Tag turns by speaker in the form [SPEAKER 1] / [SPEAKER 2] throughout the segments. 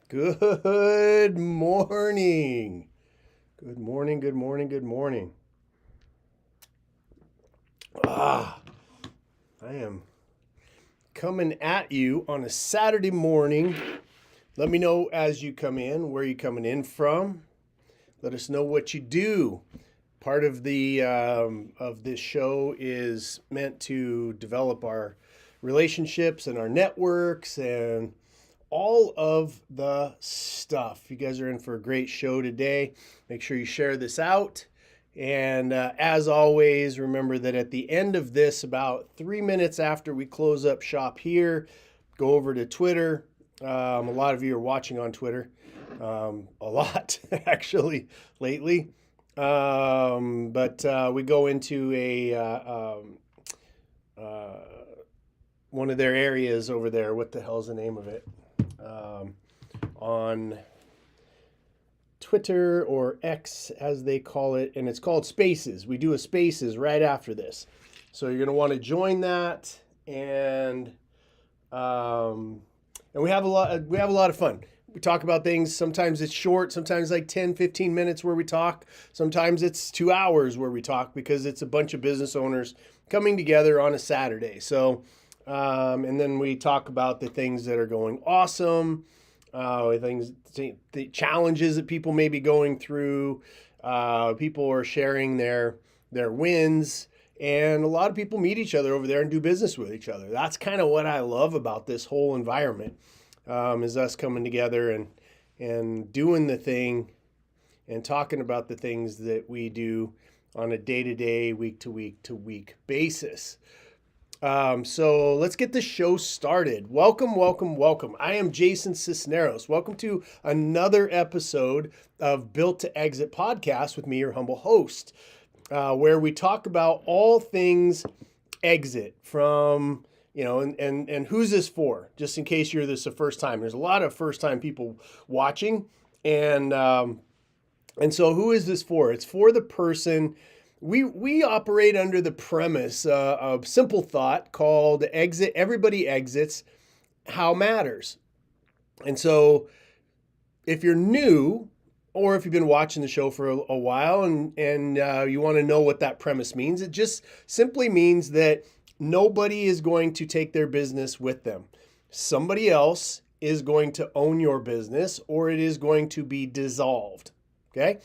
[SPEAKER 1] Good morning. Good morning, good morning, good morning. Ah, I am coming at you on a Saturday morning. Let me know as you come in, where you coming in from. Let us know what you do. Part of the of this show is meant to develop our relationships and our networks and all of the stuff. You guys are in for a great show today. Make sure you share this out. And as always, remember that at the end of this, about 3 minutes after we close up shop here, go over to Twitter. A lot of you are watching on Twitter, a lot actually lately. But we go into uh, one of their areas over there. What the hell's the name of it? On Twitter or X as they call it, and it's called Spaces. We do a Spaces right after this, so you're going to want to join that, and we have a lot of fun. We talk about things. Sometimes it's short, sometimes like 10, 15 minutes where we talk. Sometimes it's 2 hours where we talk because it's a bunch of business owners coming together on a Saturday. So, and then we talk about the things that are going awesome, the challenges that people may be going through. People are sharing their wins, and a lot of people meet each other over there and do business with each other. That's kind of what I love about this whole environment, is us coming together and doing the thing and talking about the things that we do on a day-to-day, week-to-week basis. So let's get the show started. Welcome, welcome, welcome. I am Jason Cisneros. Welcome to another episode of Built to Exit podcast with me, your humble host, where we talk about all things exit from, and who's this for? Just in case you're this the first time. There's a lot of first time people watching, and so who is this for? It's for the person. We operate under the premise of simple thought called exit. Everybody exits. How matters. And so if you're new, or if you've been watching the show for a while and you want to know what that premise means, it just simply means that nobody is going to take their business with them. Somebody else is going to own your business, or it is going to be dissolved. Okay?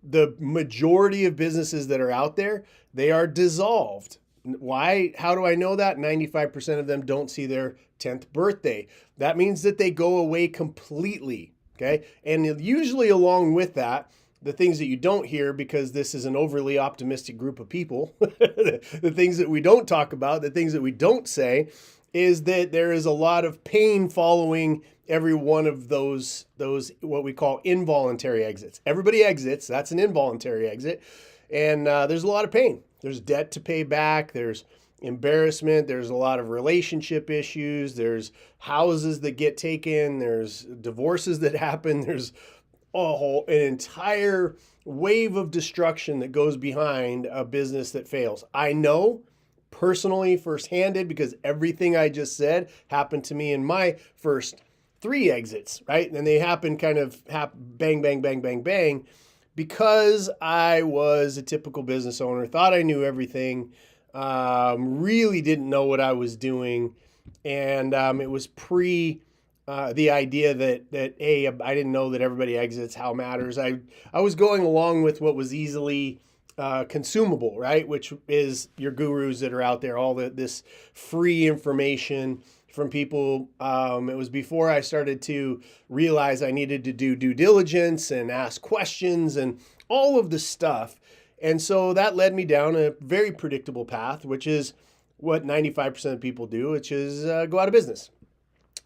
[SPEAKER 1] The majority of businesses that are out there, they are dissolved. Why? How do I know that? 95% of them don't see their 10th birthday. That means that they go away completely. Okay. And usually along with that, the things that you don't hear, because this is an overly optimistic group of people, the things that we don't talk about, the things that we don't say, is that there is a lot of pain following every one of those what we call involuntary exits. Everybody exits. That's an involuntary exit. And there's a lot of pain. There's debt to pay back. There's embarrassment. There's a lot of relationship issues. There's houses that get taken. There's divorces that happen. There's an entire wave of destruction that goes behind a business that fails. I know personally, first-handed, because everything I just said happened to me in my first 3 exits, right? And they happen kind of bang, bang, bang, bang, bang, because I was a typical business owner, thought I knew everything, really didn't know what I was doing, and it was pre the idea that I didn't know that everybody exits. How matters. I was going along with what was easily consumable, right? Which is your gurus that are out there, all this free information from people. It was before I started to realize I needed to do due diligence and ask questions and all of the stuff. And so that led me down a very predictable path, which is what 95% of people do, which is go out of business.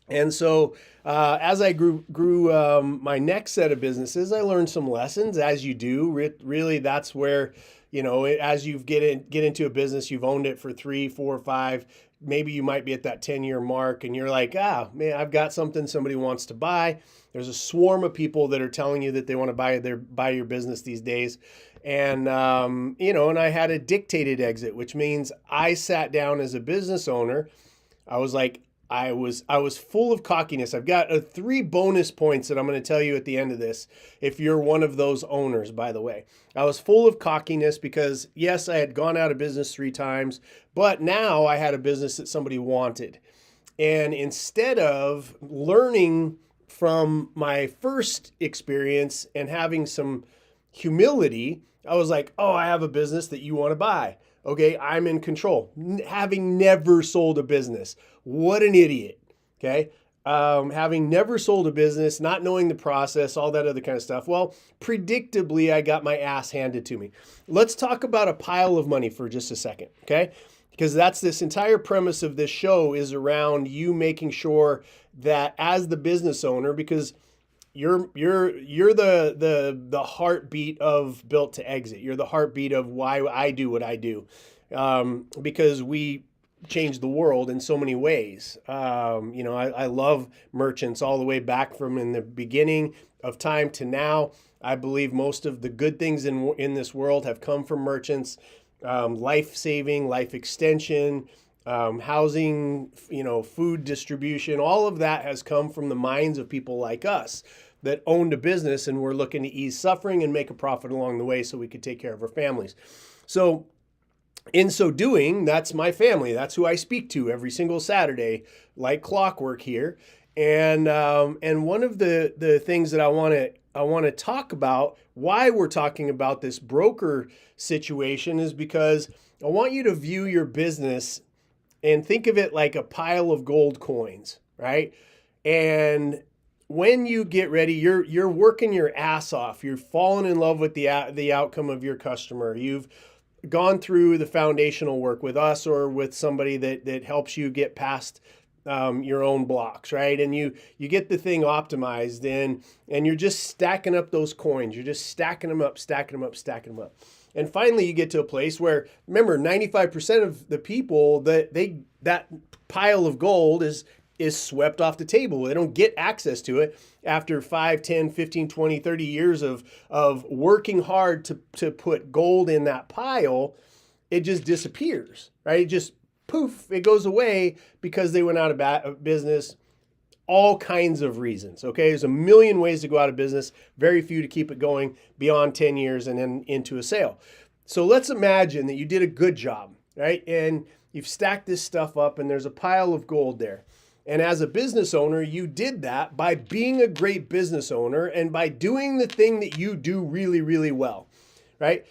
[SPEAKER 1] And so as I grew my next set of businesses, I learned some lessons, as you do. Really, that's where, as you get into a business, you've owned it for 3, 4, 5, maybe you might be at that 10-year mark, and you're like, man, I've got something somebody wants to buy. There's a swarm of people that are telling you that they want to buy your business these days. And, and I had a dictated exit, which means I sat down as a business owner. I was like, I was full of cockiness. I've got 3 bonus points that I'm going to tell you at the end of this. If you're one of those owners, by the way, I was full of cockiness because yes, I had gone out of business 3 times, but now I had a business that somebody wanted. And instead of learning from my first experience and having some humility, I was like, oh, I have a business that you want to buy. Okay, I'm in control. Having never sold a business. What an idiot. Okay, having never sold a business, not knowing the process, all that other kind of stuff. Well, predictably, I got my ass handed to me. Let's talk about a pile of money for just a second, okay? Because that's this entire premise of this show is around you making sure that as the business owner, because you're the heartbeat of Built to Exit. You're the heartbeat of why I do what I do, because we change the world in so many ways. I love merchants all the way back from in the beginning of time to now. I believe most of the good things in this world have come from merchants. Life saving, life extension, housing, food distribution, all of that has come from the minds of people like us that owned a business and were looking to ease suffering and make a profit along the way so we could take care of our families. So in so doing, that's my family. That's who I speak to every single Saturday, like clockwork here. And one of the things that I want to talk about, why we're talking about this broker situation, is because I want you to view your business and think of it like a pile of gold coins, right? And when you get ready, you're working your ass off. You're falling in love with the outcome of your customer. You've gone through the foundational work with us or with somebody that helps you get past your own blocks, right? And you get the thing optimized and you're just stacking up those coins. You're just stacking them up, stacking them up, stacking them up. And finally you get to a place where, remember, 95% of the people that pile of gold is swept off the table. They don't get access to it after 5, 10, 15, 20, 30 years of working hard to put gold in that pile. It just disappears, right? It just poof, it goes away because they went out of business. All kinds of reasons, okay? There's a million ways to go out of business, very few to keep it going beyond 10 years and then into a sale. So let's imagine that you did a good job, right? And you've stacked this stuff up and there's a pile of gold there. And as a business owner, you did that by being a great business owner and by doing the thing that you do really, really well, right?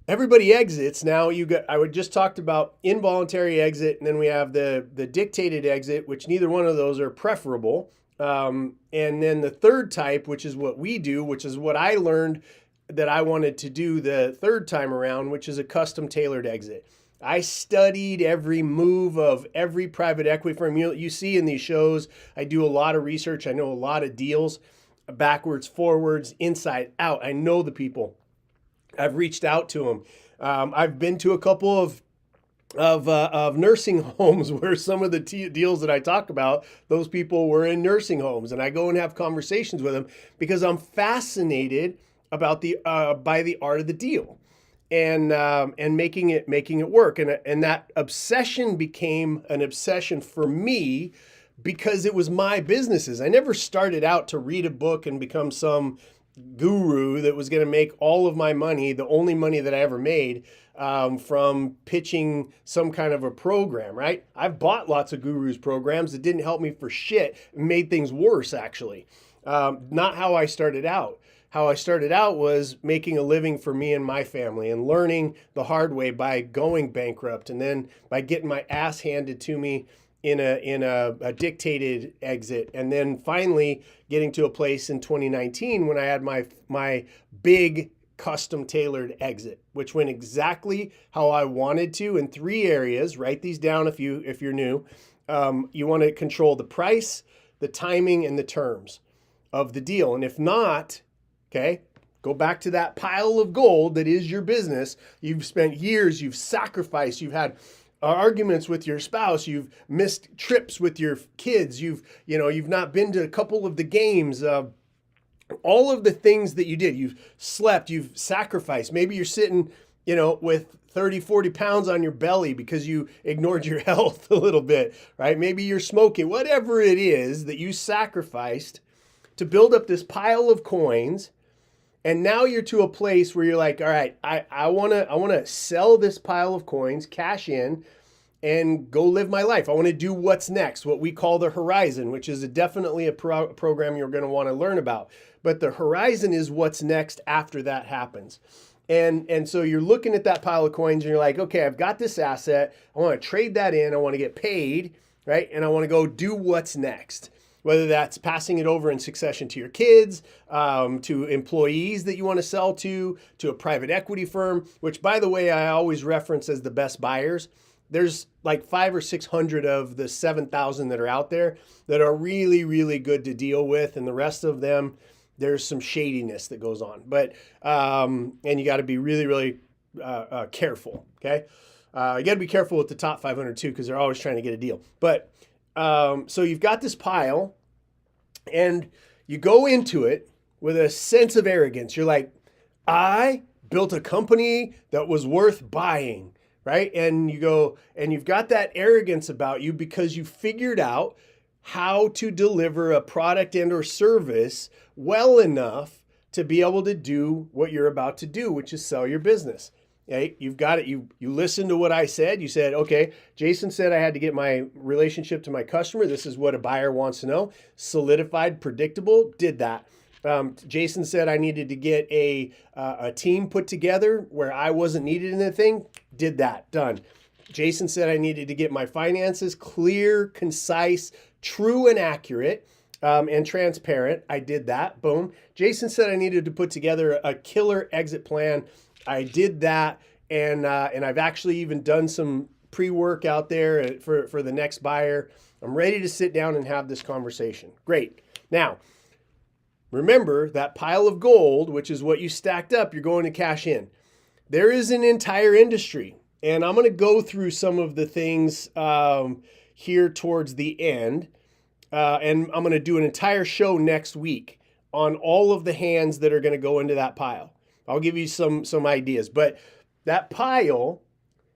[SPEAKER 1] Everybody exits. Now I would just talked about involuntary exit, and then we have the dictated exit, which neither one of those are preferable. And then the third type, which is what we do, which is what I learned that I wanted to do the third time around, which is a custom tailored exit. I studied every move of every private equity firm. You see in these shows, I do a lot of research. I know a lot of deals, backwards, forwards, inside out. I know the people. I've reached out to them. I've been to a couple of nursing homes where some of the deals that I talk about, those people were in nursing homes, and I go and have conversations with them because I'm fascinated about by the art of the deal and making it work. And that obsession became an obsession for me because it was my businesses. I never started out to read a book and become some guru that was going to make all of my money, the only money that I ever made, from pitching some kind of a program, right? I've bought lots of gurus programs that didn't help me for shit, made things worse, actually. Not how I started out. How I started out was making a living for me and my family and learning the hard way by going bankrupt and then by getting my ass handed to me in a dictated exit, and then finally getting to a place in 2019 when I had my big custom tailored exit, which went exactly how I wanted to in 3 areas. Write these down if you're new. You want to control the price, the timing, and the terms of the deal. And if not, okay, go back to that pile of gold that is your business. You've spent years, you've sacrificed, you've had arguments with your spouse, you've missed trips with your kids, you've not been to a couple of the games, all of the things that you did, you've slept, you've sacrificed. Maybe you're sitting with 30, 40 pounds on your belly because you ignored your health a little bit, right? Maybe you're smoking, whatever it is that you sacrificed to build up this pile of coins. And now you're to a place where you're like, all right, I wanna sell this pile of coins, cash in, and go live my life. I want to do what's next, what we call the horizon, which is definitely a program you're going to want to learn about. But the horizon is what's next after that happens. And so you're looking at that pile of coins and you're like, okay, I've got this asset. I want to trade that in. I want to get paid, right? And I want to go do what's next. Whether that's passing it over in succession to your kids, to employees that you want to sell to a private equity firm, which, by the way, I always reference as the best buyers. There's like 500 or 600 of the 7,000 that are out there that are really, really good to deal with. And the rest of them, there's some shadiness that goes on. But, and you got to be really, really careful, okay? You got to be careful with the top 500 too, because they're always trying to get a deal. But so you've got this pile and you go into it with a sense of arrogance. You're like, I built a company that was worth buying. Right? And you go, and you've got that arrogance about you because you figured out how to deliver a product and or service well enough to be able to do what you're about to do, which is sell your business. Okay? You've got it. You listened to what I said. You said, okay, Jason said I had to get my relationship to my customer. This is what a buyer wants to know. Solidified, predictable, did that. Jason said I needed to get a team put together where I wasn't needed in the thing. Did that. Done. Jason said I needed to get my finances clear, concise, true and accurate, and transparent. I did that. Boom. Jason said I needed to put together a killer exit plan. I did that. And I've actually even done some pre-work out there for the next buyer. I'm ready to sit down and have this conversation. Great. Now, remember that pile of gold, which is what you stacked up, you're going to cash in. There is an entire industry, and I'm going to go through some of the things here towards the end, and I'm going to do an entire show next week on all of the hands that are going to go into that pile. I'll give you some ideas, but that pile,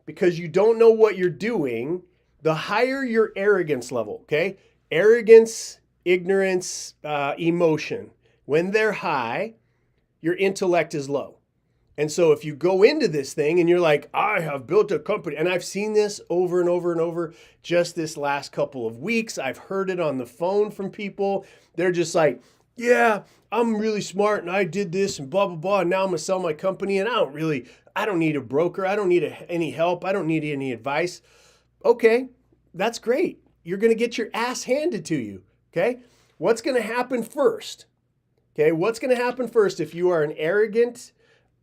[SPEAKER 1] because you don't know what you're doing, the higher your arrogance level, okay? Arrogance, ignorance, emotion. When they're high, your intellect is low. And so if you go into this thing and you're like, I have built a company, and I've seen this over and over and over just this last couple of weeks. I've heard it on the phone from people. They're just like, yeah, I'm really smart and I did this and blah, blah, blah. And now I'm going to sell my company and I don't need a broker. I don't need any help. I don't need any advice. Okay, that's great. You're going to get your ass handed to you. Okay, what's going to happen first? Okay, what's going to happen first if you are an arrogant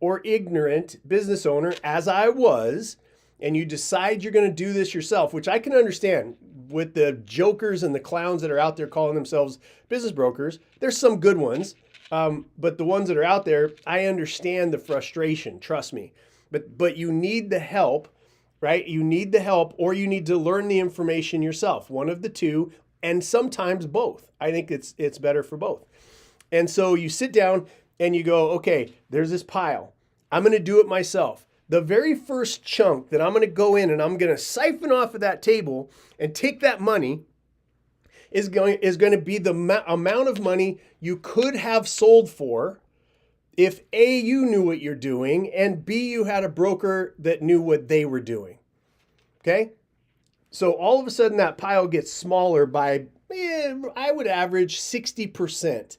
[SPEAKER 1] or ignorant business owner, as I was, and you decide you're going to do this yourself, which I can understand with the jokers and the clowns that are out there calling themselves business brokers. There's some good ones, but the ones that are out there, I understand the frustration, trust me. But you need the help, right? You need the help, or you need to learn the information yourself, one of the two, and sometimes both. I think it's better for both. And so you sit down and you go, okay, there's this pile. I'm going to do it myself. The very first chunk that I'm going to go in and I'm going to siphon off of that table and take that money is going to be the amount of money you could have sold for if A, you knew what you're doing, and B, you had a broker that knew what they were doing. Okay? So all of a sudden that pile gets smaller by, I would average 60%.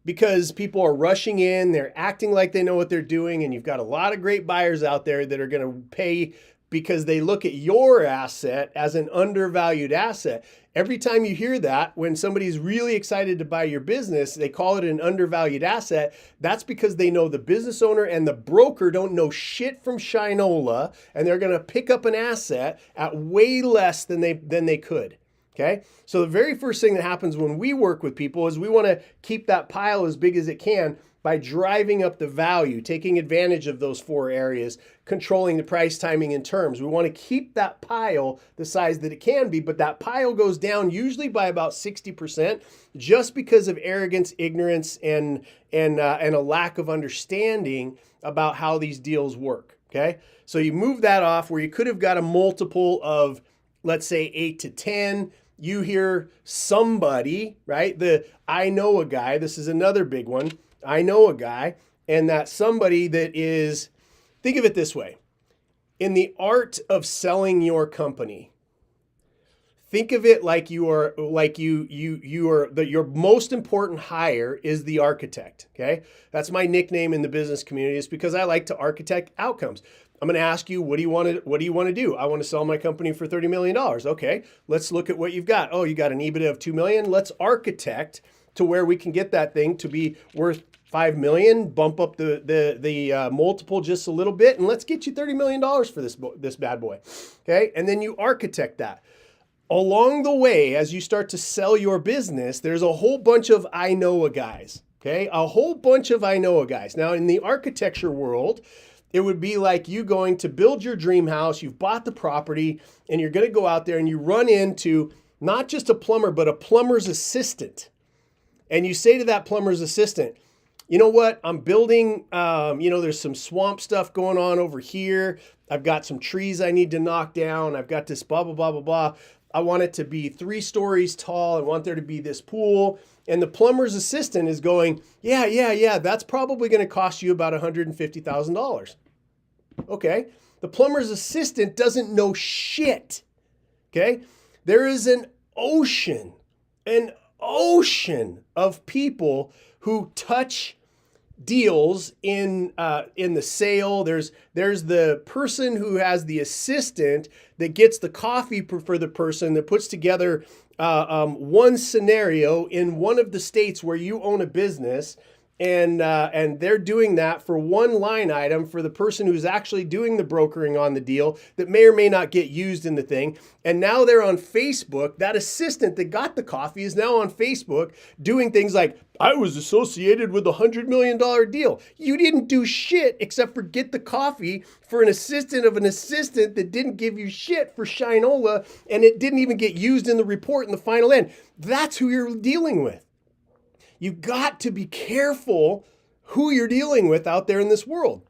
[SPEAKER 1] Because people are rushing in, they're acting like they know what they're doing, and you've got a lot of great buyers out there that are going to pay because they look at your asset as an undervalued asset. Every time you hear that, when somebody's really excited to buy your business, they call it an undervalued asset. That's because they know the business owner and the broker don't know shit from Shinola, and they're going to pick up an asset at way less than they could. Okay, so the very first thing that happens when we work with people is we want to keep that pile as big as it can by driving up the value, taking advantage of those 4 areas, controlling the price, timing, and terms. We want to keep that pile the size that it can be, but that pile goes down usually by about 60% just because of arrogance, ignorance, and a lack of understanding about how these deals work. Okay. So you move that off where you could have got a multiple of, let's say, 8 to 10. You hear somebody, right? I know a guy. This is another big one. I know a guy. And that somebody that is, think of it this way. In the art of selling your company, think of it like your most important hire is the architect. Okay, that's my nickname in the business community. It's because I like to architect outcomes. I'm going to ask you, what do you want to do? I want to sell my company for $30 million. Okay, let's look at what you've got. Oh, you got an EBITDA of $2 million. Let's architect to where we can get that thing to be worth $5 million. Bump up the multiple just a little bit, and let's get you $30 million for this bad boy. Okay, and then you architect that. Along the way, as you start to sell your business, there's a whole bunch of I know a guys. Okay, a whole bunch of I know a guys. Now, in the architecture world, it would be like you going to build your dream house, you've bought the property, and you're going to go out there and you run into not just a plumber, but a plumber's assistant. And you say to that plumber's assistant, you know what, I'm building, there's some swamp stuff going on over here. I've got some trees I need to knock down. I've got this blah, blah, blah, blah, blah. I want it to be 3 stories tall. I want there to be this pool. And the plumber's assistant is going, yeah, that's probably going to cost you about $150,000. Okay. The plumber's assistant doesn't know shit. Okay. There is an ocean of people who touch deals in the sale. There's the person who has the assistant that gets the coffee for the person that puts together one scenario in one of the states where you own a business, and they're doing that for one line item for the person who's actually doing the brokering on the deal that may or may not get used in the thing. And now they're on Facebook. That assistant that got the coffee is now on Facebook doing things like, I was associated with a $100 million deal. You didn't do shit except for get the coffee for an assistant of an assistant that didn't give you shit for Shinola, and it didn't even get used in the report in the final end. That's who you're dealing with. You've got to be careful who you're dealing with out there in this world.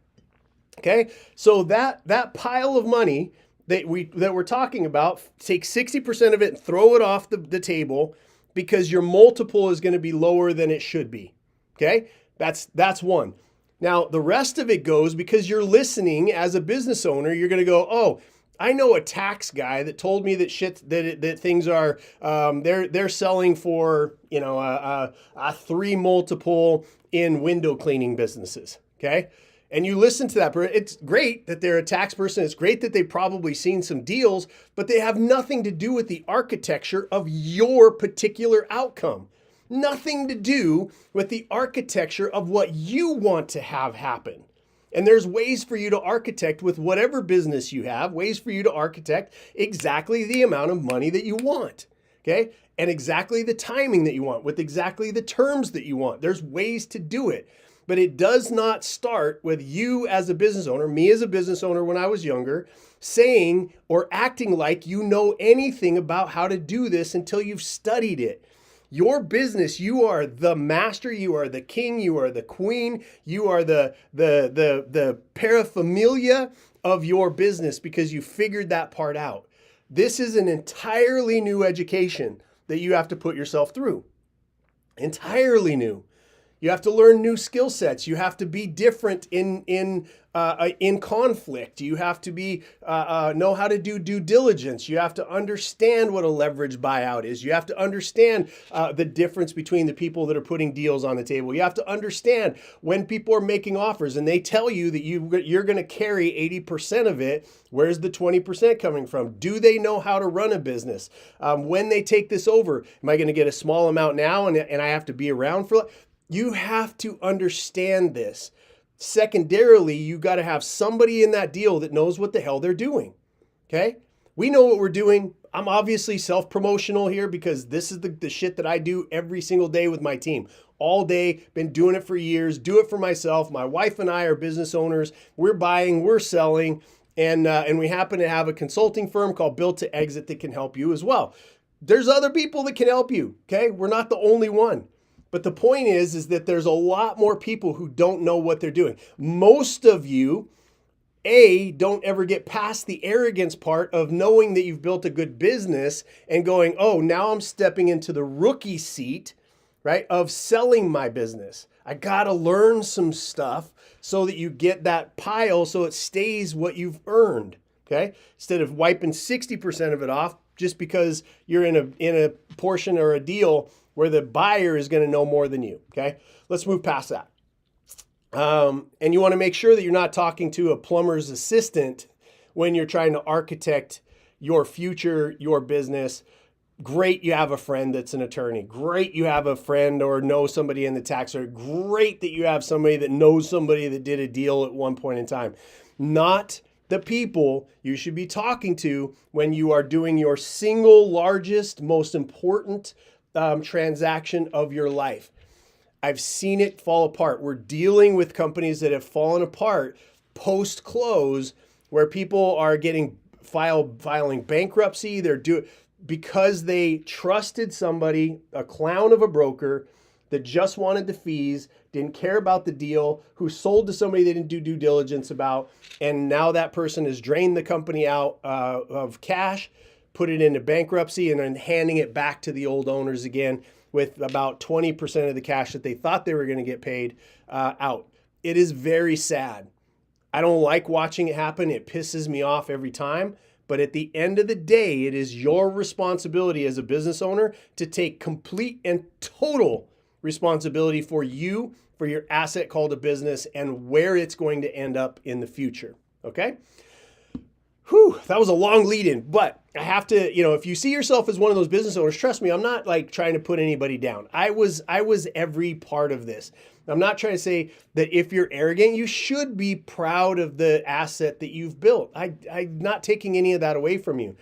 [SPEAKER 1] Okay? So that pile of money that we're talking about, take 60% of it and throw it off the table, because your multiple is going to be lower than it should be. Okay? That's one. Now, the rest of it goes because you're listening as a business owner. You're going to go, oh, I know a tax guy that told me that things are they're selling for a 3 multiple in window cleaning businesses. Okay. And you listen to that. It's great that they're a tax person. It's great that they've probably seen some deals, but they have nothing to do with the architecture of your particular outcome. Nothing to do with the architecture of what you want to have happen. And there's ways for you to architect with whatever business you have, ways for you to architect exactly the amount of money that you want. Okay. And exactly the timing that you want with exactly the terms that you want. There's ways to do it. But it does not start with you as a business owner, me as a business owner when I was younger, saying or acting like you know anything about how to do this until you've studied it. Your business, you are the master, you are the king, you are the queen, you are the paraphernalia of your business because you figured that part out. This is an entirely new education that you have to put yourself through. Entirely new. You have to learn new skill sets. You have to be different in conflict. You have to be know how to do due diligence. You have to understand what a leverage buyout is. You have to understand the difference between the people that are putting deals on the table. You have to understand when people are making offers and they tell you that you're going to carry 80% of it. Where's the 20% coming from? Do they know how to run a business? When they take this over, am I going to get a small amount now and I have to be around for? You have to understand this. Secondarily, you got to have somebody in that deal that knows what the hell they're doing. Okay? We know what we're doing. I'm obviously self-promotional here because this is the shit that I do every single day with my team. All day, been doing it for years, do it for myself. My wife and I are business owners. We're buying, we're selling, and we happen to have a consulting firm called Built to Exit that can help you as well. There's other people that can help you, okay? We're not the only one. But the point is that there's a lot more people who don't know what they're doing. Most of you Don't ever get past the arrogance part of knowing that you've built a good business and going, oh, now I'm stepping into the rookie seat, right, of selling my business. I got to learn some stuff so that you get that pile so it stays what you've earned, okay? Instead of wiping 60% of it off just because you're in a portion or a deal where the buyer is going to know more than you, okay? Let's move past that. And you want to make sure that you're not talking to a plumber's assistant when you're trying to architect your future, your business. Great, you have a friend that's an attorney. Great, you have a friend or know somebody in the tax service. Great that you have somebody that knows somebody that did a deal at one point in time. Not the people you should be talking to when you are doing your single largest, most important transaction of your life. I've seen it fall apart. We're dealing with companies that have fallen apart post-close where people are filing bankruptcy. Because they trusted somebody, a clown of a broker that just wanted the fees, didn't care about the deal, who sold to somebody they didn't do due diligence about, and now that person has drained the company out of cash, put it into bankruptcy, and then handing it back to the old owners again with about 20% of the cash that they thought they were going to get paid out. It is very sad. I don't like watching it happen. It pisses me off every time. But at the end of the day, it is your responsibility as a business owner to take complete and total responsibility for you, for your asset called a business, and where it's going to end up in the future. Okay? Whew, that was a long lead in, but I have to, if you see yourself as one of those business owners, trust me, I'm not like trying to put anybody down. I was every part of this. I'm not trying to say that if you're arrogant, you should be proud of the asset that you've built. I'm not taking any of that away from you.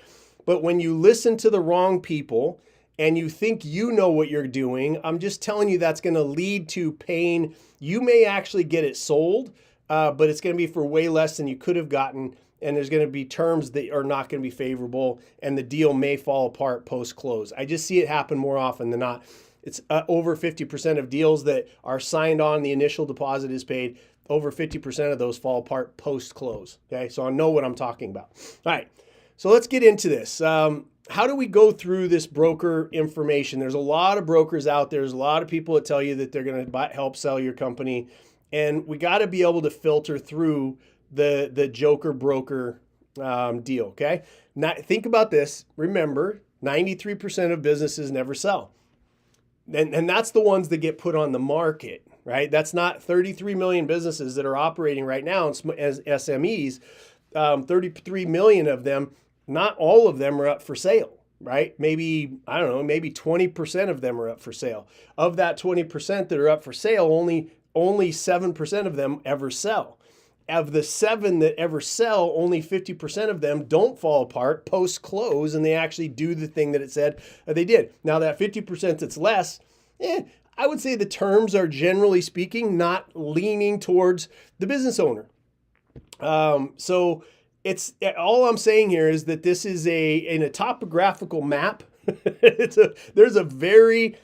[SPEAKER 1] But when you listen to the wrong people and you think you know what you're doing, I'm just telling you that's going to lead to pain. You may actually get it sold, but it's going to be for way less than you could have gotten. And there's going to be terms that are not going to be favorable, and the deal may fall apart post-close. I just see it happen more often than not. It's over 50% of deals that are signed on, the initial deposit is paid. Over 50% of those fall apart post-close. Okay, so I know what I'm talking about. All right, so let's get into this. How do we go through this broker information? There's a lot of brokers out there. There's a lot of people that tell you that they're going to help sell your company, and we got to be able to filter through the joker broker deal, okay? Now, think about this. Remember, 93% of businesses never sell. And that's the ones that get put on the market, right? That's not 33 million businesses that are operating right now as SMEs. 33 million of them, not all of them are up for sale, right? Maybe, I don't know, maybe 20% of them are up for sale. Of that 20% that are up for sale, only 7% of them ever sell. Of the 7 that ever sell, only 50% of them don't fall apart post-close, and they actually do the thing that it said they did. Now, that 50% that's less, I would say the terms are, generally speaking, not leaning towards the business owner. So it's all I'm saying here is that this is in a topographical map. There's a very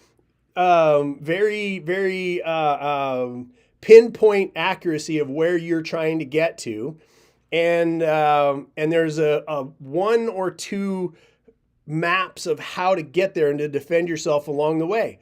[SPEAKER 1] pinpoint accuracy of where you're trying to get to. And there's a 1 or 2 maps of how to get there and to defend yourself along the way.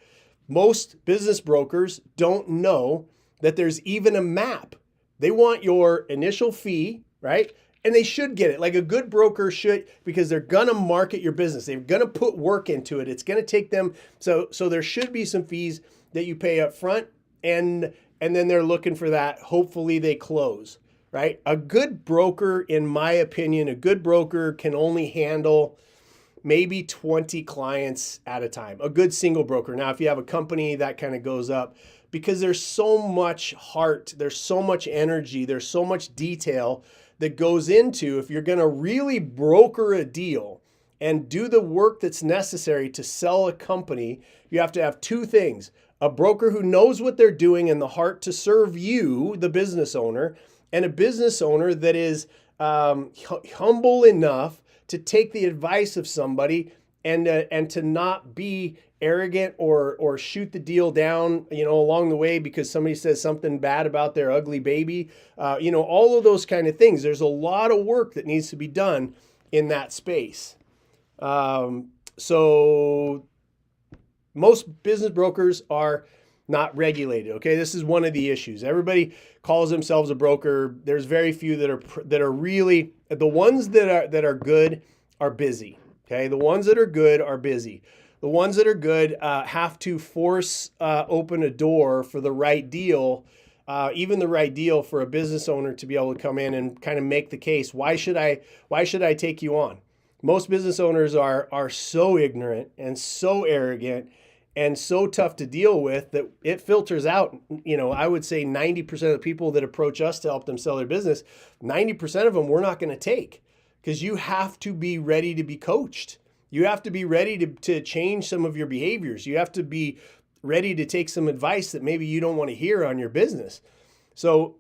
[SPEAKER 1] Most business brokers don't know that there's even a map. They want your initial fee, right? And they should get it. Like a good broker should, because they're going to market your business. They're going to put work into it. It's going to take them. So there should be some fees that you pay up front, and then they're looking for that. Hopefully they close, right? A good broker, in my opinion, a good broker can only handle maybe 20 clients at a time. A good single broker. Now, if you have a company, that kind of goes up because there's so much heart, there's so much energy, there's so much detail that goes into, if you're going to really broker a deal and do the work that's necessary to sell a company, you have to have 2 things. A broker who knows what they're doing and the heart to serve you, the business owner, and a business owner that is humble enough to take the advice of somebody and to not be arrogant or shoot the deal down, along the way because somebody says something bad about their ugly baby. All of those kind of things. There's a lot of work that needs to be done in that space. So most business brokers are not regulated. Okay, this is one of the issues. Everybody calls themselves a broker. There's very few that are really, the ones that are good are busy. Okay, the ones that are good are busy. The ones that are good have to force open a door for the right deal, even the right deal for a business owner to be able to come in and kind of make the case. Why should I take you on? Most business owners are so ignorant and so arrogant and so tough to deal with that it filters out. I would say 90% of the people that approach us to help them sell their business, 90% of them we're not going to take, because you have to be ready to be coached. You have to be ready to change some of your behaviors. You have to be ready to take some advice that maybe you don't want to hear on your business. So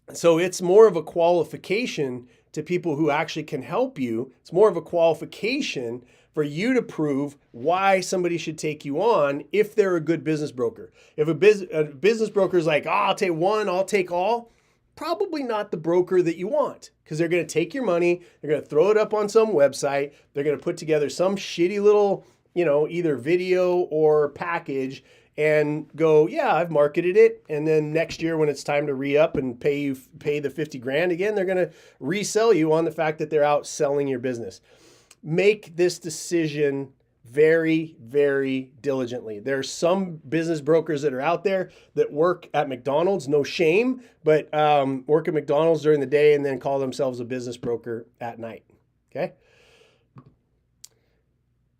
[SPEAKER 1] it's more of a qualification to people who actually can help you. It's more of a qualification for you to prove why somebody should take you on if they're a good business broker. If a business broker is like, I'll take one, I'll take all, probably not the broker that you want, because they're going to take your money, they're going to throw it up on some website, they're going to put together some shitty little, either video or package and go, yeah, I've marketed it. And then next year when it's time to re-up and pay the 50 grand again, they're going to resell you on the fact that they're out selling your business. Make this decision very, very diligently. There are some business brokers that are out there that work at McDonald's, no shame, but work at McDonald's during the day and then call themselves a business broker at night. Okay.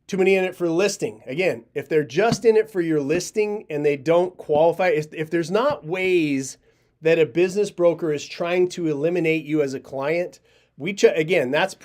[SPEAKER 1] Too many in it for listing. Again, if they're just in it for your listing and they don't qualify, if there's not ways that a business broker is trying to eliminate you as a client, again, that's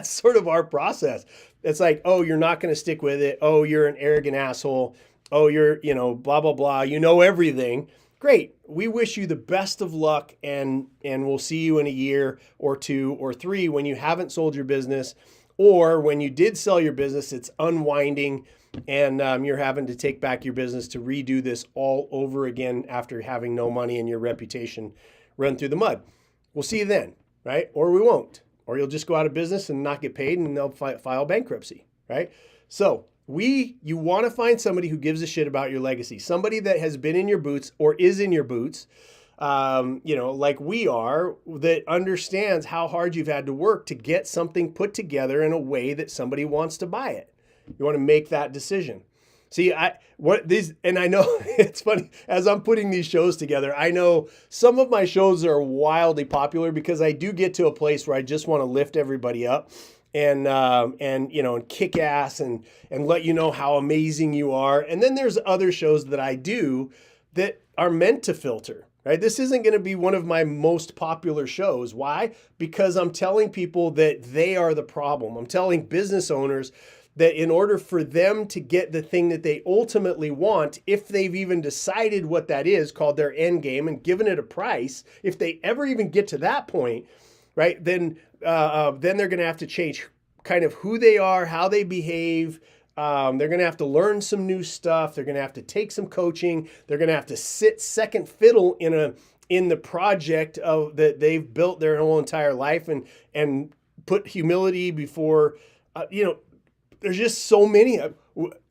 [SPEAKER 1] sort of our process. It's like, oh, you're not going to stick with it. Oh, you're an arrogant asshole. Oh, you're, blah, blah, blah. You know everything. Great. We wish you the best of luck, and we'll see you in a year or 2 or 3 when you haven't sold your business, or when you did sell your business, it's unwinding and you're having to take back your business to redo this all over again after having no money and your reputation run through the mud. We'll see you then, right? Or we won't. Or you'll just go out of business and not get paid and they'll file bankruptcy, right? So you want to find somebody who gives a shit about your legacy, somebody that has been in your boots or is in your boots, like we are, that understands how hard you've had to work to get something put together in a way that somebody wants to buy it. You want to make that decision. See, I know it's funny, as I'm putting these shows together, I know some of my shows are wildly popular because I do get to a place where I just want to lift everybody up and kick ass and let you know how amazing you are. And then there's other shows that I do that are meant to filter, right? This isn't going to be one of my most popular shows. Why? Because I'm telling people that they are the problem. I'm telling business owners that in order for them to get the thing that they ultimately want, if they've even decided what that is, called their end game, and given it a price, if they ever even get to that point, right, then they're going to have to change kind of who they are, how they behave. They're going to have to learn some new stuff. They're going to have to take some coaching. They're going to have to sit second fiddle in the project that they've built their whole entire life and put humility before, there's just so many.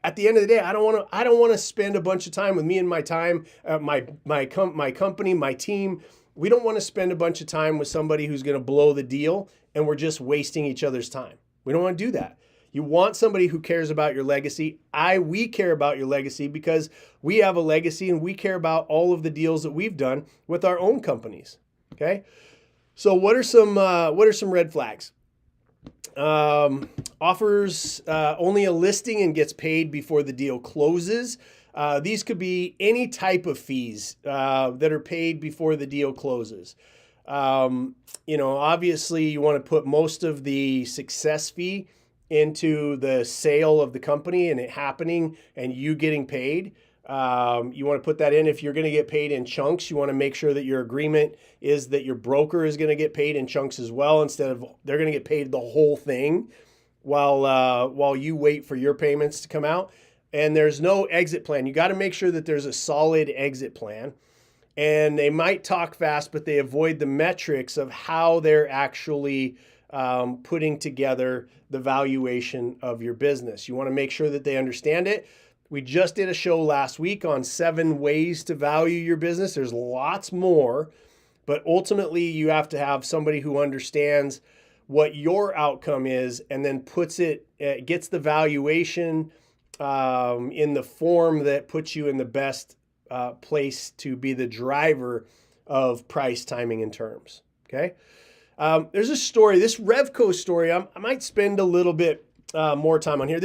[SPEAKER 1] At the end of the day, I don't want to spend a bunch of time with me and my time, my company, my team. We don't want to spend a bunch of time with somebody who's going to blow the deal and we're just wasting each other's time. We don't want to do that. You want somebody who cares about your legacy. We care about your legacy because we have a legacy and we care about all of the deals that we've done with our own companies. Okay. So what are some red flags? Offers only a listing and gets paid before the deal closes. These could be any type of fees that are paid before the deal closes. Obviously you want to put most of the success fee into the sale of the company and it happening and you getting paid. You want to put that in. If you're going to get paid in chunks, you want to make sure that your agreement is that your broker is going to get paid in chunks as well, instead of they're going to get paid the whole thing. while you wait for your payments to come out. And there's no exit plan. You got to make sure that there's a solid exit plan. And they might talk fast, but they avoid the metrics of how they're actually putting together the valuation of your business. You want to make sure that they understand it. We just did a show last week on 7 ways to value your business. There's lots more, but ultimately you have to have somebody who understands what your outcome is and then gets the valuation in the form that puts you in the best place to be the driver of price, timing, and terms. Okay. There's a story, this Revco story. I might spend a little bit more time on here.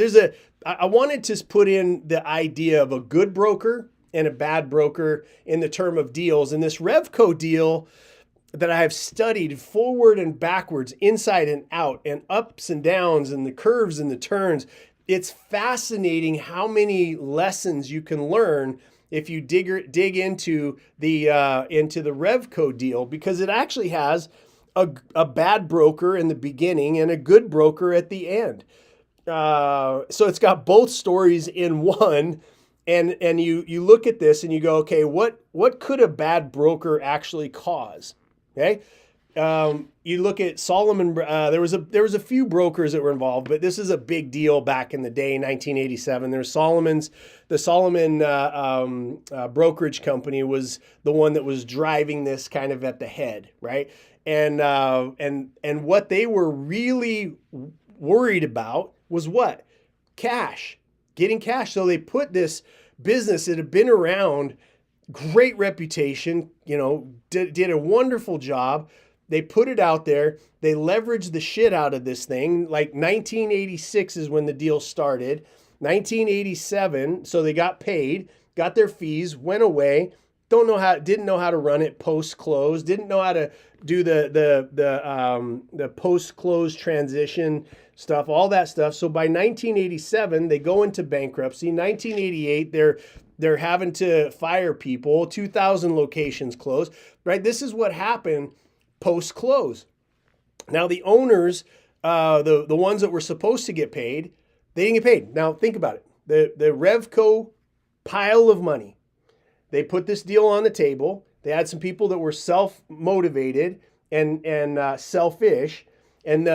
[SPEAKER 1] I wanted to put in the idea of a good broker and a bad broker in the term of deals. And this Revco deal that I have studied forward and backwards, inside and out, and ups and downs, and the curves and the turns. It's fascinating how many lessons you can learn if you dig into the Revco deal, because it actually has a bad broker in the beginning and a good broker at the end. So it's got both stories in one, and you look at this and you go, okay, what could a bad broker actually cause? Okay. You look at Solomon. There was a few brokers that were involved, but this is a big deal back in the day, 1987. There's the Solomon brokerage company was the one that was driving this kind of at the head, right? And what they were really worried about was what? Cash, getting cash. So they put this business that had been around, great reputation, did a wonderful job. They put it out there. They leveraged the shit out of this thing. Like 1986 is when the deal started. 1987, so they got paid, got their fees, went away. Didn't know how to run it post-close. Didn't know how to do the post-close transition stuff, all that stuff. So by 1987, they go into bankruptcy. 1988, they're having to fire people. 2,000 locations closed. Right? This is what happened post-close. Now the owners, the ones that were supposed to get paid, they didn't get paid. Now think about it. The Revco pile of money. They put this deal on the table. They had some people that were self-motivated and selfish, and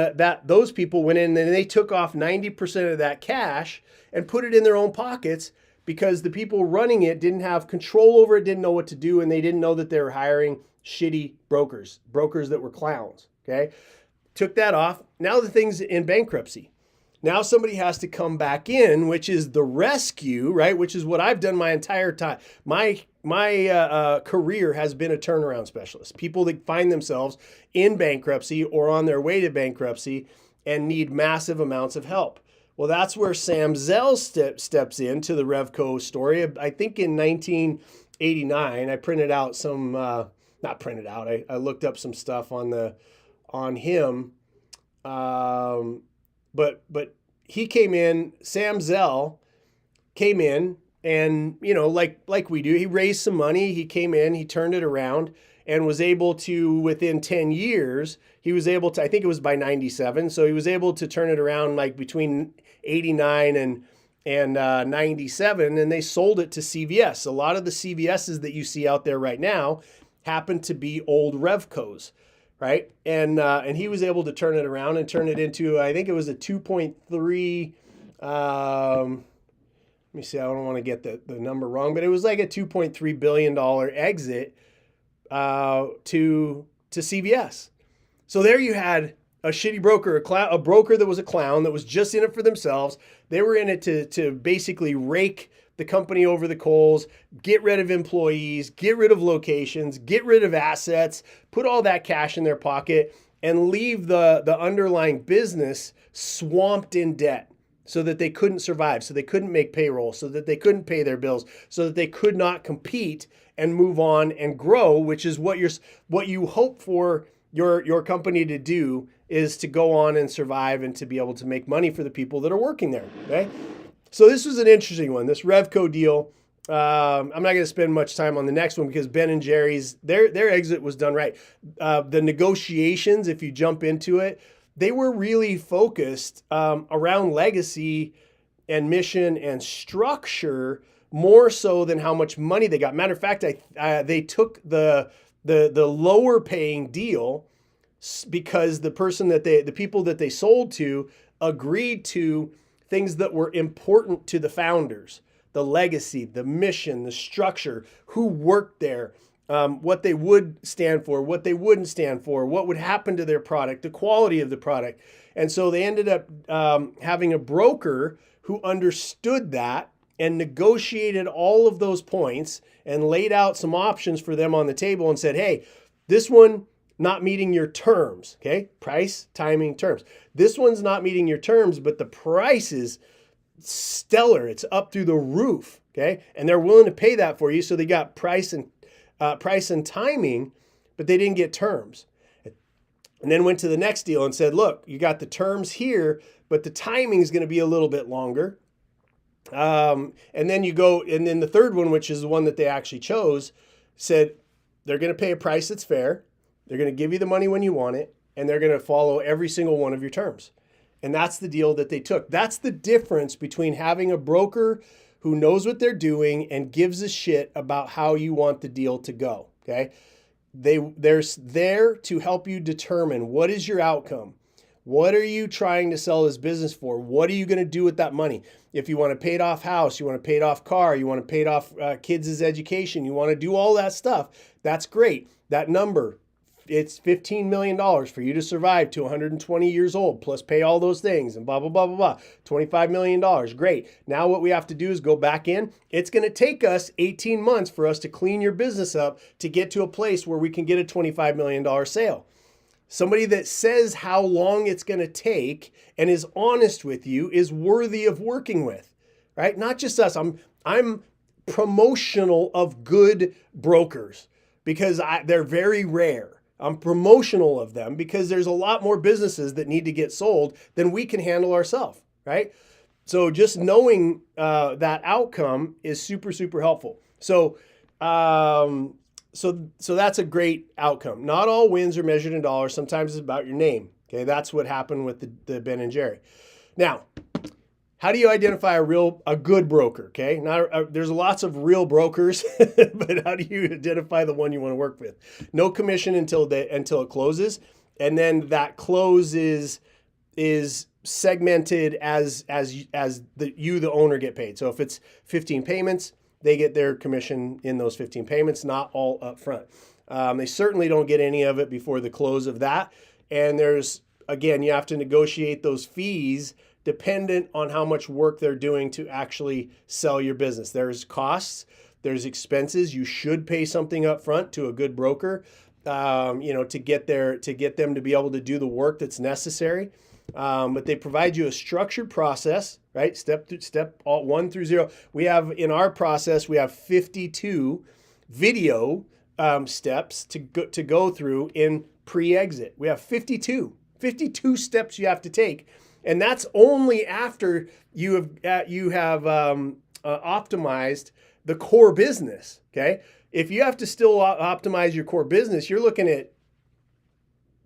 [SPEAKER 1] those people went in and they took off 90% of that cash and put it in their own pockets because the people running it didn't have control over it, didn't know what to do, and they didn't know that they were hiring shitty brokers that were clowns. Okay, took that off. Now the thing's in bankruptcy. Now somebody has to come back in, which is the rescue, right? Which is what I've done my entire time. My career has been a turnaround specialist. People that find themselves in bankruptcy or on their way to bankruptcy and need massive amounts of help. Well, that's where Sam Zell steps into the Revco story. I think in 1989, I printed out some, not printed out, I looked up some stuff on him. But he came in, Sam Zell came in and, like we do, he raised some money. He came in, he turned it around and was able to, within 10 years, he was able to, I think it was by 97. So he was able to turn it around like between 89 and 97, and they sold it to CVS. A lot of the CVSs that you see out there right now happen to be old Revcos. Right. And he was able to turn it around and turn it into, I think it was a 2.3. Let me see. I don't want to get the number wrong, but it was like a $2.3 billion exit to CVS. So there you had a shitty broker, a broker that was a clown that was just in it for themselves. They were in it to basically rake the company over the coals, get rid of employees, get rid of locations, get rid of assets, put all that cash in their pocket, and leave the underlying business swamped in debt so that they couldn't survive, so they couldn't make payroll, so that they couldn't pay their bills, so that they could not compete and move on and grow, which is what you hope for your company to do, is to go on and survive and to be able to make money for the people that are working there. Okay. So this was an interesting one, this Revco deal. I'm not going to spend much time on the next one because Ben and Jerry's, their exit was done right. The negotiations, if you jump into it, they were really focused around legacy and mission and structure more so than how much money they got. Matter of fact, they took the lower paying deal because the people that they sold to agreed to things that were important to the founders: the legacy, the mission, the structure, who worked there, what they would stand for, what they wouldn't stand for, what would happen to their product, the quality of the product. And so they ended up having a broker who understood that and negotiated all of those points and laid out some options for them on the table and said, hey, this one not meeting your terms, okay? Price, timing, terms. This one's not meeting your terms, but the price is stellar. It's up through the roof, okay? And they're willing to pay that for you. So they got price and timing, but they didn't get terms. And then went to the next deal and said, look, you got the terms here, but the timing is going to be a little bit longer. And then the third one, which is the one that they actually chose, said they're going to pay a price that's fair. They're going to give you the money when you want it, and they're going to follow every single one of your terms. And that's the deal that they took. That's the difference between having a broker who knows what they're doing and gives a shit about how you want the deal to go, okay? They're there to help you determine what is your outcome. What are you trying to sell this business for? What are you going to do with that money? If you want to pay it off house, you want to pay it off car, you want to pay it off kids' education, you want to do all that stuff, that's great. That number, it's $15 million for you to survive to 120 years old, plus pay all those things and blah, blah, blah, blah, blah. $25 million. Great. Now what we have to do is go back in. It's going to take us 18 months for us to clean your business up to get to a place where we can get a $25 million sale. Somebody that says how long it's going to take and is honest with you is worthy of working with, right? Not just us. I'm promotional of good brokers because they're very rare. I'm promotional of them because there's a lot more businesses that need to get sold than we can handle ourselves, right? So just knowing that outcome is super, super helpful. So that's a great outcome. Not all wins are measured in dollars. Sometimes it's about your name. Okay, that's what happened with the Ben and Jerry. Now, how do you identify a good broker? Okay, there's lots of real brokers, but how do you identify the one you want to work with? No commission until it closes, and then that close is segmented as the owner get paid. So if it's 15 payments, they get their commission in those 15 payments, not all up front. They certainly don't get any of it before the close of that. And you have to negotiate those fees dependent on how much work they're doing to actually sell your business. There's costs, there's expenses. You should pay something up front to a good broker, to get them to be able to do the work that's necessary. But they provide you a structured process, right? Step 1 through 0. In our process, we have 52 video steps to go through in pre-exit. We have 52 steps you have to take. And that's only after you have optimized the core business, okay? If you have to still optimize your core business, you're looking at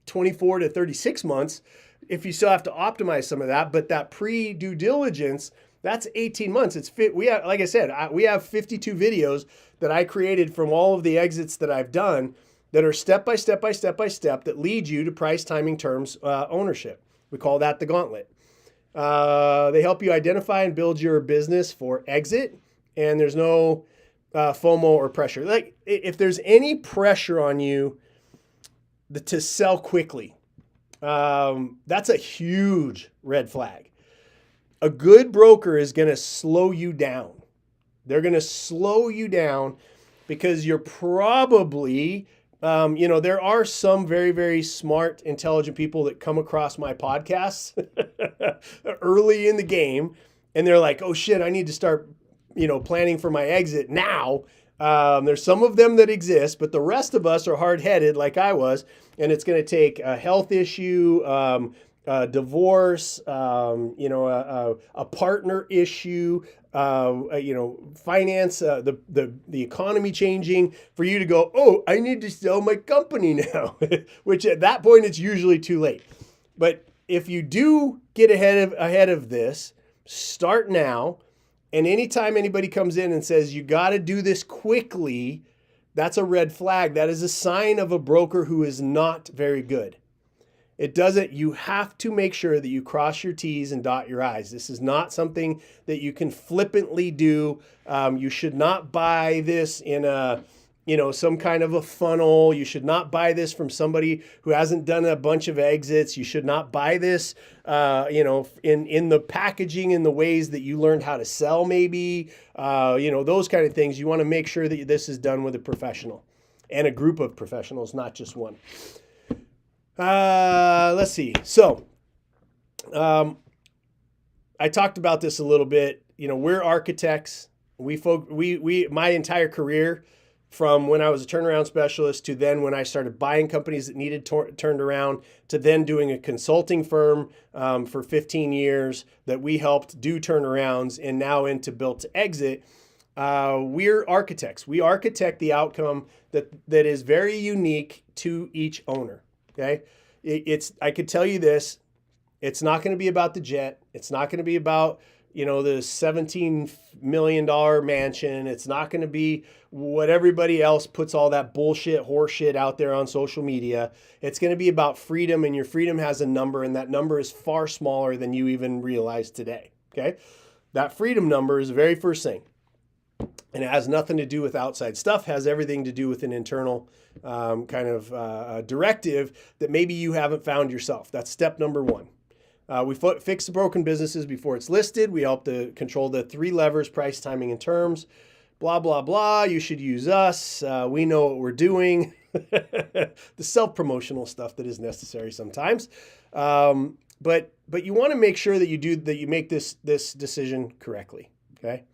[SPEAKER 1] 24 to 36 months if you still have to optimize some of that. But that pre-due diligence, that's 18 months. Like I said, we have 52 videos that I created from all of the exits that I've done that are step by step that lead you to price, timing, terms, ownership. We call that the gauntlet. They help you identify and build your business for exit, and there's no FOMO or pressure. Like if there's any pressure on you to sell quickly, that's a huge red flag. A good broker is going to slow you down. They're going to slow you down because you're probably there are some very, very smart, intelligent people that come across my podcasts early in the game, and they're like, oh shit, I need to start, planning for my exit now. There's some of them that exist, but the rest of us are hard-headed like I was, and it's going to take a health issue, divorce, a partner issue, finance, the economy changing for you to go, oh, I need to sell my company now, which at that point it's usually too late. But if you do get ahead of this, start now. And anytime anybody comes in and says, you got to do this quickly, that's a red flag. That is a sign of a broker who is not very good. It doesn't, you have to make sure that you cross your T's and dot your I's. This is not something that you can flippantly do. You should not buy this in some kind of a funnel. You should not buy this from somebody who hasn't done a bunch of exits. You should not buy this, in the packaging, in the ways that you learned how to sell, maybe, those kind of things. You want to make sure that this is done with a professional and a group of professionals, not just one. Let's see. So, I talked about this a little bit. We're architects. My entire career, from when I was a turnaround specialist to then when I started buying companies that needed turned around, to then doing a consulting firm for 15 years that we helped do turnarounds, and now into Built to Exit. We're architects. We architect the outcome that is very unique to each owner. Okay, I could tell you this: it's not going to be about the jet. It's not going to be about the $17 million mansion. It's not going to be what everybody else puts all that bullshit, horseshit out there on social media. It's going to be about freedom, and your freedom has a number, and that number is far smaller than you even realize today. Okay, that freedom number is the very first thing. And it has nothing to do with outside stuff, has everything to do with an internal directive that maybe you haven't found yourself. That's step number one. We fix the broken businesses before it's listed. We help to control the 3 levers: price, timing, and terms. Blah, blah, blah. You should use us. We know what we're doing. The self-promotional stuff that is necessary sometimes. But you want to make sure that you make this decision correctly. Okay.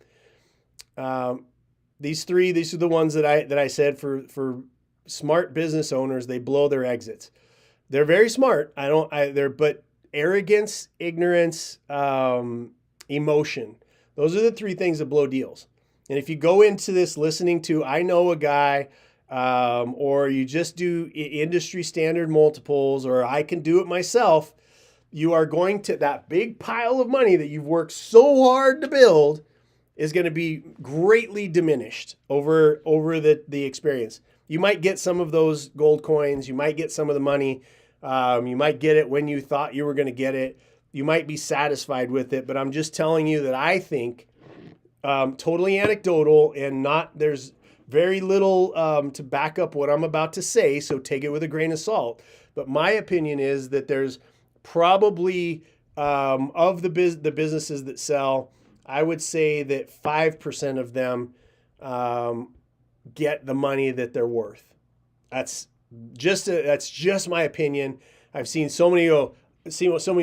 [SPEAKER 1] These are the ones that I said for smart business owners. They blow their exits. They're very smart. But arrogance, ignorance, emotion. Those are the 3 things that blow deals. And if you go into this listening to, I know a guy, or you just do industry standard multiples, or I can do it myself, you are going to, that big pile of money that you've worked so hard to build is going to be greatly diminished over the experience. You might get some of those gold coins. You might get some of the money. You might get it when you thought you were going to get it. You might be satisfied with it, but I'm just telling you that I think, totally anecdotal, and there's very little to back up what I'm about to say, so take it with a grain of salt. But my opinion is that there's probably, of the businesses that sell, I would say that 5% of them get the money that they're worth. That's just my opinion. I've seen so many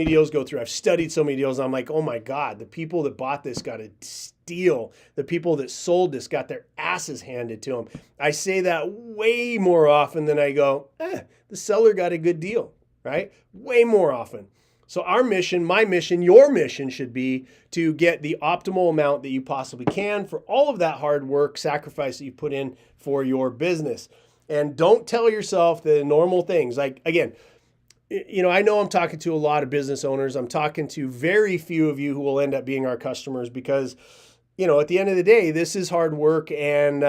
[SPEAKER 1] deals go through. I've studied so many deals. I'm like, oh my God, the people that bought this got a steal. The people that sold this got their asses handed to them. I say that way more often than I go, the seller got a good deal, right? Way more often. So our mission, my mission, your mission should be to get the optimal amount that you possibly can for all of that hard work, sacrifice that you put in for your business. And don't tell yourself the normal things. Like, again, I know I'm talking to a lot of business owners. I'm talking to very few of you who will end up being our customers because, at the end of the day, this is hard work, and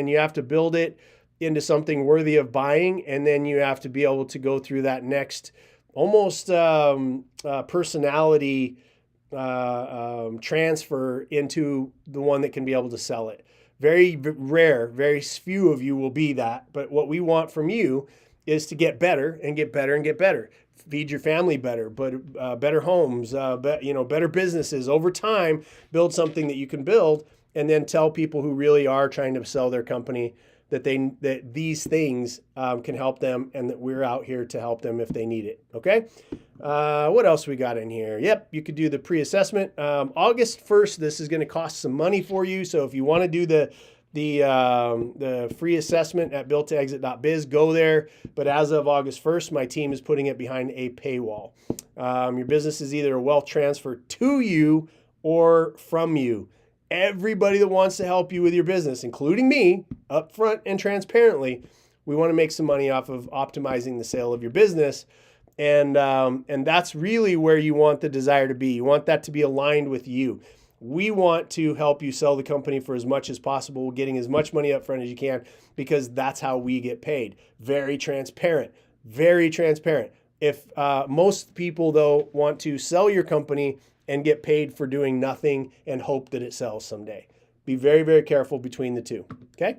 [SPEAKER 1] you have to build it into something worthy of buying. And then you have to be able to go through that next almost personality transfer into the one that can be able to sell it. Very rare, very few of you will be that. But what we want from you is to get better and get better and get better. Feed your family better, but better homes, better businesses. Over time, build something that you can build, and then tell people who really are trying to sell their company that these things can help them, and that we're out here to help them if they need it. Okay. What else we got in here? Yep. You could do the pre-assessment. August 1st, this is going to cost some money for you. So if you want to do the free assessment at builttoexit.biz, go there. But as of August 1st, my team is putting it behind a paywall. Your business is either a wealth transfer to you or from you. Everybody that wants to help you with your business, including me, upfront and transparently, we want to make some money off of optimizing the sale of your business. And that's really where you want the desire to be. You want that to be aligned with you. We want to help you sell the company for as much as possible, getting as much money up front as you can, because that's how we get paid. Very transparent, very transparent. If most people, though, want to sell your company and get paid for doing nothing and hope that it sells someday. Be very, very careful between the two, okay?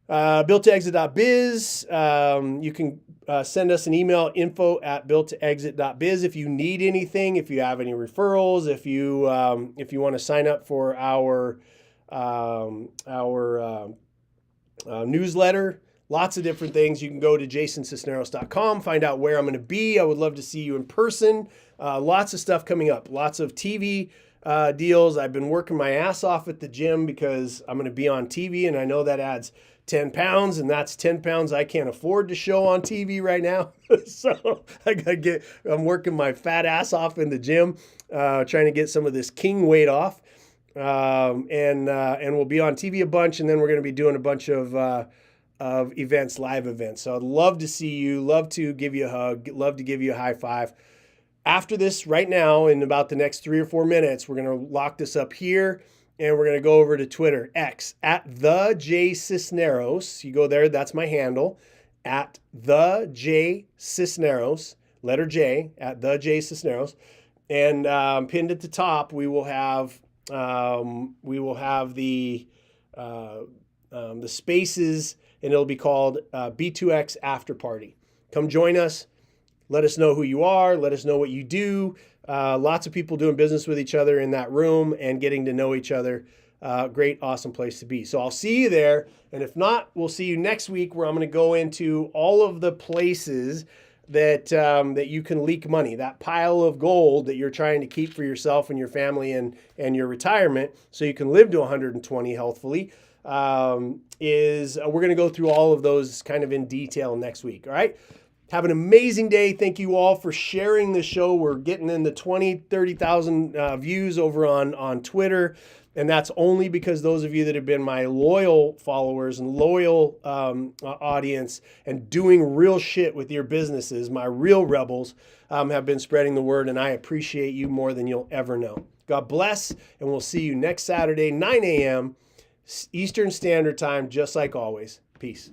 [SPEAKER 1] BuiltToExit.biz. You can send us an email, info@builttoexit.biz, if you need anything, if you have any referrals, if you want to sign up for our newsletter. Lots of different things. You can go to jasoncisneros.com, find out where I'm going to be. I would love to see you in person. Lots of stuff coming up. Lots of TV deals. I've been working my ass off at the gym because I'm going to be on TV, and I know that adds 10 pounds, and that's 10 pounds I can't afford to show on TV right now. So I'm working my fat ass off in the gym, trying to get some of this king weight off. And we'll be on TV a bunch, and then we're going to be doing a bunch of events, live events. So I'd love to see you, love to give you a hug, love to give you a high five. After this, right now, in about the next 3 or 4 minutes, we're going to lock this up here, and we're going to go over to Twitter, X, @TheJCisneros. You go there, that's my handle, @TheJCisneros, letter J, @TheJCisneros. And pinned at the top, we will have the spaces, and it'll be called B2X After Party. Come join us. Let us know who you are. Let us know what you do. Lots of people doing business with each other in that room and getting to know each other. Great, awesome place to be. So I'll see you there. And if not, we'll see you next week, where I'm going to go into all of the places that you can leak money, that pile of gold that you're trying to keep for yourself and your family and your retirement, so you can live to 120 healthfully. We're going to go through all of those kind of in detail next week. All right. Have an amazing day. Thank you all for sharing the show. We're getting in the 20, 30,000 views over on Twitter. And that's only because those of you that have been my loyal followers and loyal audience and doing real shit with your businesses, my real rebels, have been spreading the word. And I appreciate you more than you'll ever know. God bless. And we'll see you next Saturday, 9 a.m. Eastern Standard Time, just like always. Peace.